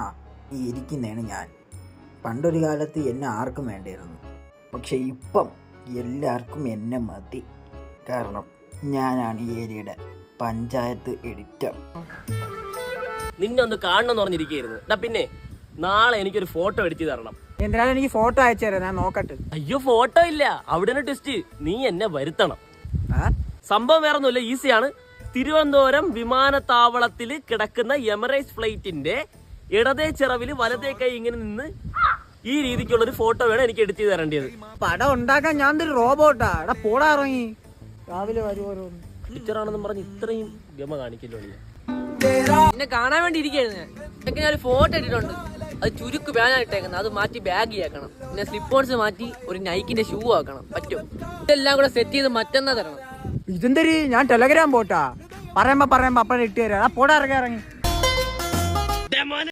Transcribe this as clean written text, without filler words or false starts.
ആ ഈ ഇരിക്കുന്നതാണ് ഞാൻ. പണ്ടൊരു കാലത്ത് എന്നെ ആർക്കും വേണ്ടിയിരുന്നു, പക്ഷെ ഇപ്പം എല്ലാവർക്കും എന്നെ മതി. കാരണം ഞാനാണ് ഈ ഏരിയയുടെ പഞ്ചായത്ത് എഡിറ്റർ. നിന്നെ ഒന്ന് കാണണമെന്ന് പറഞ്ഞിരിക്കുകയായിരുന്നു. പിന്നെ നാളെ എനിക്കൊരു ഫോട്ടോ എടുത്തു തരണം. എന്തിനാലും എനിക്ക് ഫോട്ടോ അയച്ചു തരാം, ഞാൻ നോക്കട്ടെ. അയ്യോ ഫോട്ടോ ഇല്ല, അവിടെ ട്വിസ്റ്റ്. നീ എന്നെ വരുത്തണം. സംഭവം വേറെ ഒന്നുമില്ല, ഈസിയാണ്. തിരുവനന്തപുരം വിമാനത്താവളത്തിൽ കിടക്കുന്ന എമിറേറ്റ്സ് ഫ്ലൈറ്റിന്റെ ഇടതേ ചിറവില് വലതേ കൈ ഇങ്ങനെ നിന്ന് ഈ രീതിക്കുള്ളൊരു ഫോട്ടോ വേണം എനിക്ക് എടുത്തു തരേണ്ടത്. പടം ഉണ്ടാക്കാൻ ഞാൻ ഒരു റോബോട്ടാ. എടാ പോടാ ഇറങ്ങി, രാവിലെ വരുമോ. ടീച്ചറാണെന്നും പറഞ്ഞ് ഇത്രയും ഗമ കാണിക്കല്ലോ. എന്നെ കാണാൻ വേണ്ടി ഇരിക്കുകയായിരുന്നു ഞാൻ. ഞാൻ ഒരു ഫോട്ടോ ഇട്ടിട്ടുണ്ട്, അത് ചുരുക്ക് ബാനാണ് ഇട്ടേക്കുന്നത്. അത് മാറ്റി ബാഗ് ആക്കണം, പിന്നെ സ്ലിപ്പോൺസ് മാറ്റി ഒരു നൈക്കിന്റെ ഷൂ ആക്കണം. പറ്റും. ഇതെല്ലാം കൂടെ സെറ്റ് ചെയ്ത് മറ്റന്നാ തരണം. ഇതെന്തരി, ഞാൻ ടെലഗ്രാം പോട്ടാ. പറയുമ്പോ അപ്പഴേ ഇട്ട് തരാം. പോടാ ഇറങ്ങി.